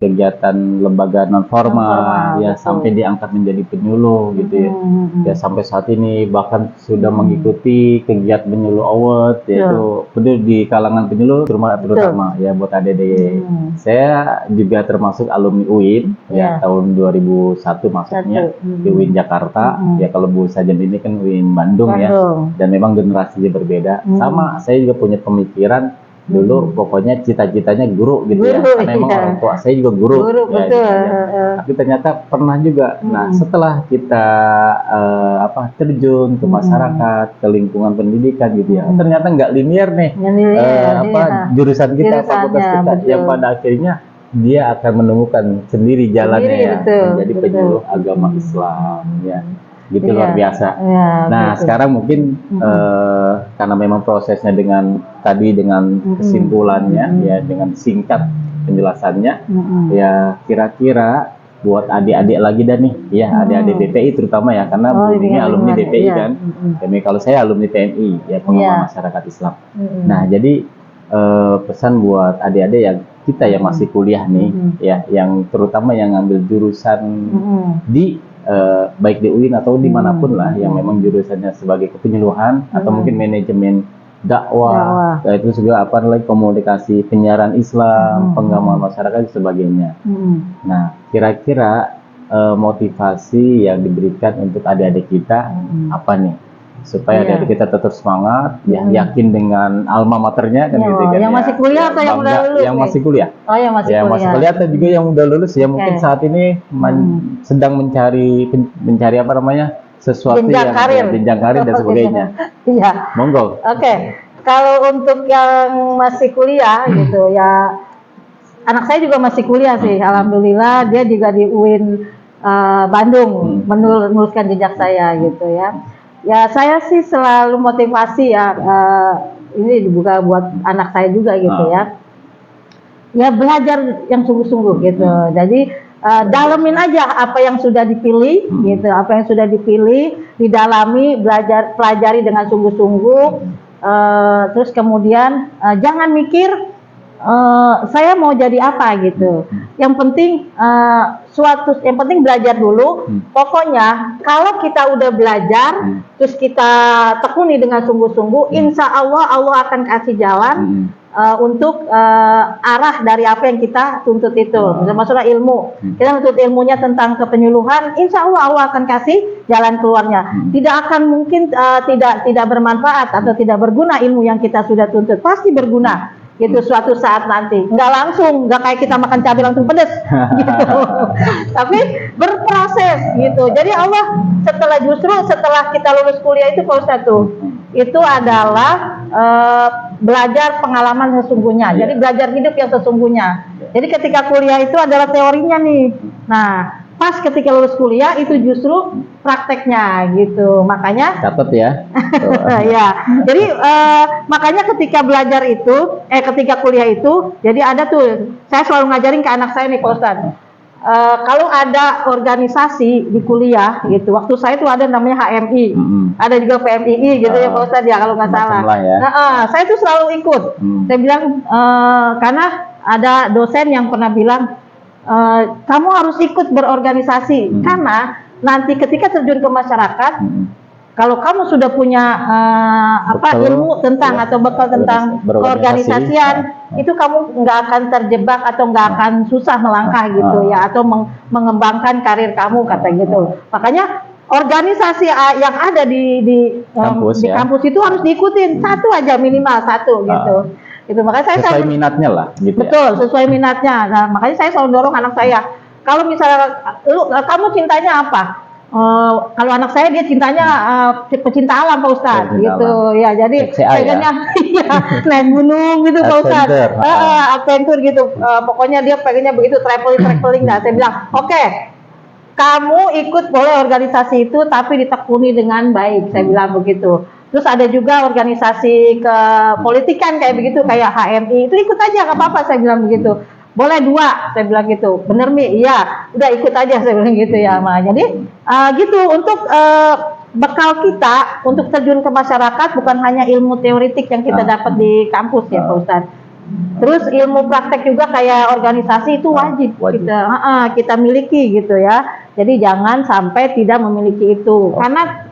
kegiatan lembaga non formal ya, betul. sampai diangkat menjadi penyuluh gitu ya. Ya sampai saat ini bahkan sudah mengikuti kegiatan penyuluh award, yaitu di kalangan penyuluh terutama ya buat adik-adik. Saya juga termasuk alumni UIN ya, tahun 2001 masuknya di UIN Jakarta. Ya kalau Bu Sajen ini kan UIN Bandung ya, dan memang generasinya berbeda. Sama saya juga punya pemikiran dulu, pokoknya cita-citanya guru gitu ya, karena memang orang tua saya juga guru ya, gitu ya. Tapi ternyata pernah juga, nah setelah kita terjun ke masyarakat, ke lingkungan pendidikan gitu ya, ternyata nggak linear nih jurusan kita, fakultas kita, yang pada akhirnya dia akan menemukan sendiri jalannya ya, menjadi penyuluh agama Islam ya. Gitu luar biasa. Nah sekarang mungkin karena memang prosesnya dengan kesimpulannya ya, dengan singkat penjelasannya ya, kira-kira buat adik-adik lagi dah nih ya, adik-adik BPI terutama ya, karena Bu ini alumni BPI kan, demi kalau saya alumni TNI ya, pengembangan masyarakat Islam. Nah jadi pesan buat adik-adik yang kita yang masih kuliah nih ya, yang terutama yang ngambil jurusan di baik di UIN atau dimanapun lah, yang memang jurusannya sebagai kepenyuluhan atau mungkin manajemen dakwah, itu juga komunikasi penyiaran Islam, pengembangan masyarakat dan sebagainya. Nah kira-kira motivasi yang diberikan untuk adik-adik kita apa nih, supaya adik-adik kita tetap semangat, yakin dengan alma maternya kan gitu kan. Yang masih kuliah atau yang udah lulus? Yang masih kuliah. Oh, yang masih kuliah. Masih kuliah atau juga yang udah lulus ya, mungkin saat ini sedang mencari apa namanya, sesuatu jenjang karir dan sebagainya. Iya. Monggo. Oke. Kalau untuk yang masih kuliah gitu ya, anak saya juga masih kuliah sih, alhamdulillah. Dia juga di UIN Bandung, meneruskan jejak saya gitu ya. Ya saya sih selalu motivasi ya, ini juga buat anak saya juga gitu ya. Ya belajar yang sungguh-sungguh gitu. Jadi dalemin aja apa yang sudah dipilih gitu, apa yang sudah dipilih, didalami, pelajari dengan sungguh-sungguh. Terus kemudian jangan mikir saya mau jadi apa gitu. Yang penting yang penting belajar dulu. Pokoknya kalau kita udah belajar, terus kita tekuni dengan sungguh-sungguh, insya Allah Allah akan kasih jalan untuk arah dari apa yang kita tuntut itu. Maksudnya ilmu. Kita tuntut ilmunya tentang kepenyuluhan, insya Allah Allah akan kasih jalan keluarnya. Tidak akan mungkin tidak bermanfaat atau tidak berguna ilmu yang kita sudah tuntut. Pasti berguna. Gitu suatu saat nanti, nggak langsung, nggak kayak kita makan cabai langsung pedes gitu, tapi berproses gitu. Jadi Allah setelah kita lulus kuliah itu Pak Ustadz itu adalah belajar pengalaman sesungguhnya. Jadi belajar hidup yang sesungguhnya. Jadi ketika kuliah itu adalah teorinya nih. Nah pas ketika lulus kuliah itu justru prakteknya gitu, makanya catat ya. Ya, jadi makanya ketika belajar itu, ketika kuliah itu, jadi ada tuh, saya selalu ngajarin ke anak saya nih Pak Ustadz, kalau ada organisasi di kuliah gitu, waktu saya tuh ada namanya HMI, ada juga PMII gitu ya Pak Ustadz ya kalau nggak salah. Ya. Nah, saya tuh selalu ikut. Saya bilang karena ada dosen yang pernah bilang, kamu harus ikut berorganisasi karena nanti ketika terjun ke masyarakat, kalau kamu sudah punya ilmu tentang atau bekal tentang keorganisasian, itu kamu nggak akan terjebak atau nggak akan susah melangkah gitu ya, atau mengembangkan karir kamu kata gitu. Makanya organisasi yang ada di kampus itu harus diikutin, satu aja minimal satu gitu. Itu makanya saya sesuai minatnya lah gitu. Betul, sesuai minatnya. Nah, makanya saya selalu dorong anak saya, kalau misalnya kamu cintanya apa? Kalau anak saya dia cintanya pecinta alam Pak Ustadz gitu ya, jadi pengennya naik gunung gitu Pak Ustadz, adventure gitu, pokoknya dia pengennya begitu, traveling. Nah saya bilang oke, kamu ikut boleh organisasi itu tapi ditekuni dengan baik, saya bilang begitu. Terus ada juga organisasi kepolitikan kayak begitu, kayak HMI, itu ikut aja nggak apa-apa, saya bilang begitu. Boleh 2, saya bilang gitu. Bener Mi? Iya, udah ikut aja, saya bilang gitu ya. Ma. Jadi gitu, untuk bekal kita untuk terjun ke masyarakat bukan hanya ilmu teoritik yang kita dapat di kampus ya Pak Ustadz. Terus ilmu praktek juga kayak organisasi itu wajib. Kita miliki gitu ya. Jadi jangan sampai tidak memiliki itu. Karena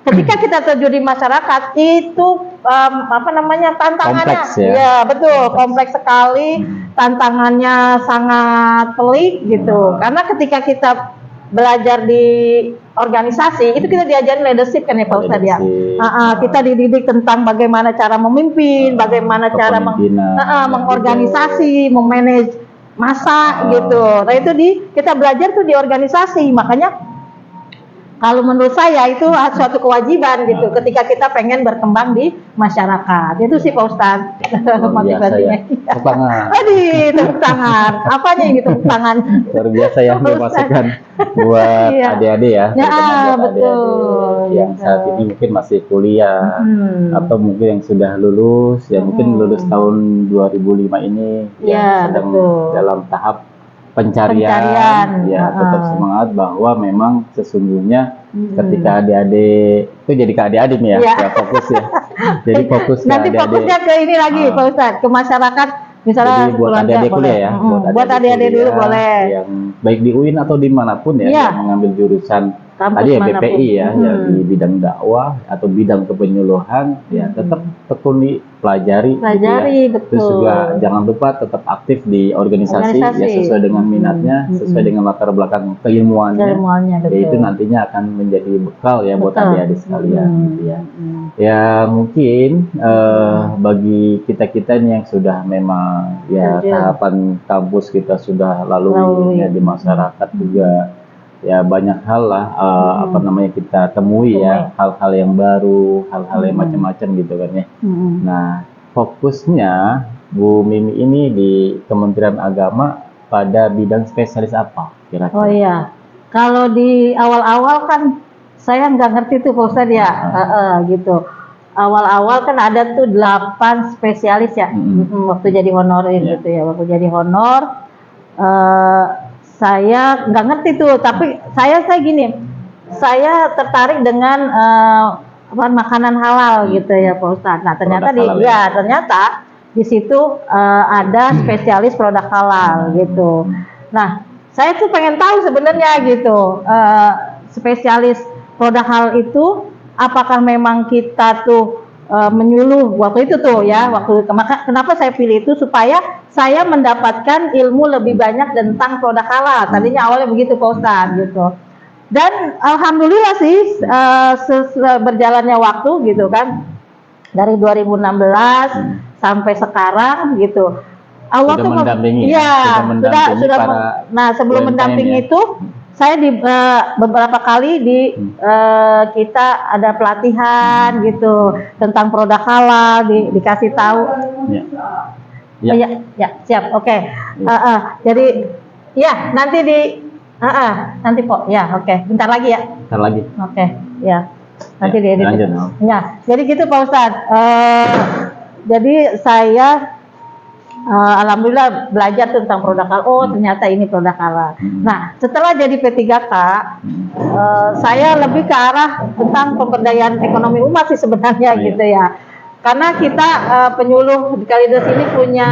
ketika kita terjun di masyarakat itu tantangannya, kompleks, ya? Ya betul, kompleks sekali, tantangannya sangat pelik gitu. Karena ketika kita belajar di organisasi itu kita diajarin leadership kan ya Pak Ustadz ya. Kita dididik tentang bagaimana cara memimpin, bagaimana cara mengorganisasi, memanage masa gitu. Nah itu kita belajar tuh di organisasi, makanya kalau menurut saya itu suatu kewajiban gitu ketika kita pengen berkembang di masyarakat. Itu sih Pak Ustadz motivasinya. Tepuk tangan. Tepuk tangan. Apanya yang tepuk tangan? Luar biasa ya memasukkan buat adik-adik ya. Betul. Yang saat ini mungkin masih kuliah atau mungkin yang sudah lulus, ya mungkin lulus tahun 2005 ini yang sedang dalam tahap pencarian. Ya tetap semangat bahwa memang sesungguhnya ketika adik-adik itu jadi ke adik-adik nih ya fokus ya. Jadi fokus ke nanti adik-adik. Fokusnya ke ini lagi Pak Ustadz, ke masyarakat misalnya. Jadi buat adik-adik kuliah ya, buat adik-adik dulu boleh. Yang baik di UIN atau dimanapun ya, yang mengambil jurusan kampus tadi ya BPI ya, di bidang dakwah atau bidang kepenyuluhan, ya tetap tekuni pelajari. Gitu ya. Betul. Terus juga jangan lupa tetap aktif di organisasi. Ya sesuai dengan minatnya, sesuai dengan latar belakang keilmuannya. Ya itu nantinya akan menjadi bekal ya buat adik-adik sekalian. Gitu ya. Ya mungkin bagi kita-kita yang sudah memang ya tahapan kampus kita sudah lalui ya di masyarakat juga. Ya banyak hal lah kita temui ya, hal-hal yang baru, hal-hal yang macam-macam gitu kan ya. Nah fokusnya Bu Mimi ini di Kementerian Agama pada bidang spesialis apa kira-kira? Oh iya, kalau di awal-awal kan saya nggak ngerti tuh Pak Ustadz ya, gitu. Awal-awal kan ada tuh 8 spesialis ya, waktu jadi honorer gitu ya, waktu jadi honor. Saya nggak ngerti tuh, tapi saya gini, saya tertarik dengan makanan halal gitu ya Pak Ustadz. Nah ternyata ternyata di situ ada spesialis produk halal gitu. Nah saya tuh pengen tahu sebenarnya gitu, spesialis produk halal itu apakah memang kita tuh menyuluh waktu itu tuh ya, kenapa saya pilih itu supaya saya mendapatkan ilmu lebih banyak tentang produk halal. Tadinya awalnya begitu Pak Ustadz gitu. Dan alhamdulillah sih berjalannya waktu gitu kan, dari 2016 sampai sekarang gitu. Allah tuh mendampingi. Nah sebelum mendampingi itu saya di beberapa kali kita ada pelatihan gitu tentang produk halal, dikasih tahu. Ya siap, oke. Jadi ya nanti nanti Pak ya, oke. Bentar lagi ya. Bentar lagi. Oke, ya. Nanti diedit. Ya, jadi gitu Pak Ustadz. Jadi saya alhamdulillah belajar tentang produk halal. Oh ternyata ini produk halal. Nah setelah jadi P3K, saya lebih ke arah tentang pemberdayaan ekonomi umat sih sebenarnya gitu ya. Karena kita penyuluh di Kalideres ini punya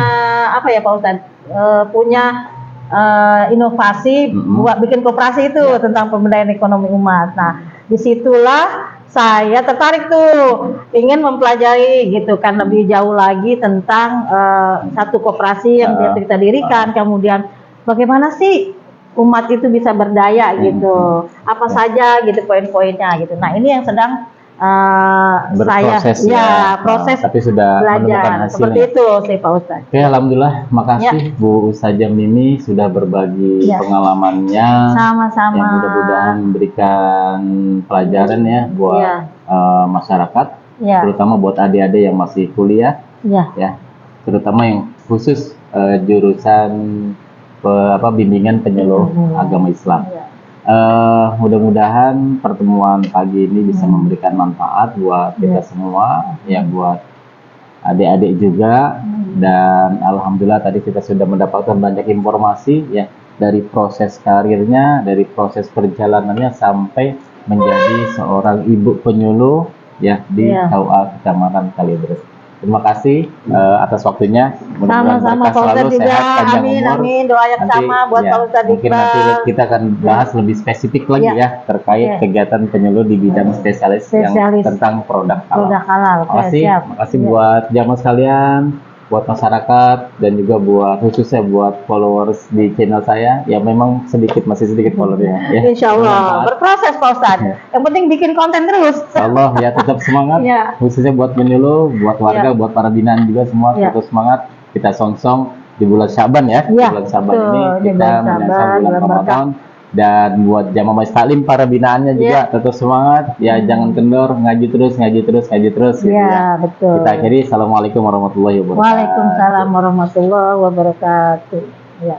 apa ya Pak Ustadz? Punya inovasi buat bikin koperasi itu tentang pemberdayaan ekonomi umat. Nah disitulah saya tertarik tuh, ingin mempelajari gitu kan lebih jauh lagi tentang satu koperasi yang kita dirikan, kemudian bagaimana sih umat itu bisa berdaya gitu, apa saja gitu poin-poinnya gitu. Nah ini yang sedang berproses proses tapi sudah belajar seperti itu sih Pak Ustadz. Oke, alhamdulillah, makasih Bu Ustazah Mimi sudah berbagi pengalamannya. Sama-sama. Yang mudah-mudahan memberikan pelajaran ya buat masyarakat, terutama buat adik-adik yang masih kuliah, ya, terutama yang khusus jurusan bimbingan penyuluh agama Islam. Mudah-mudahan pertemuan pagi ini bisa memberikan manfaat buat kita semua, ya buat adik-adik juga, dan alhamdulillah tadi kita sudah mendapatkan banyak informasi ya dari proses karirnya, dari proses perjalanannya sampai menjadi seorang ibu penyuluh ya di KUA Kecamatan Kalideres. terima kasih atas waktunya. Mudah-mudahan Sama-sama berkah Pak Ustadz selalu, juga. sehat, panjang Amin, umur. amin. Doa yang Nanti, sama buat ya, Pak Ustadz mungkin nanti Iqbal. kita akan bahas lebih spesifik lagi Ya. ya terkait Ya. kegiatan penyuluh di bidang spesialis yang tentang produk halal. Produk halal. Oke, Makasih, siap. makasih Ya. buat jamaah sekalian, buat masyarakat, dan juga buat khususnya buat followers di channel saya yang memang masih sedikit followernya. Ya. Insya Allah, Bermanfaat. berproses Pak Ustadz. Yang penting bikin konten terus. Insya Allah ya, tetap semangat. Ya. Khususnya buat penyuluh, buat warga, buat para binaan juga semua Ya. tetap semangat. Kita songsong di bulan Syaban ya. Di Ya, bulan Syaban betul. ini Di kita bulan menyambut Syaban, bulan bulan Ramadan. Dan buat jamaah Majelis Taklim para binaannya juga tetap semangat. Ya, jangan kendor, ngaji terus gitu Ya, ya. betul. Kita akhiri. Assalamualaikum warahmatullahi wabarakatuh. Waalaikumsalam warahmatullahi wabarakatuh. Ya.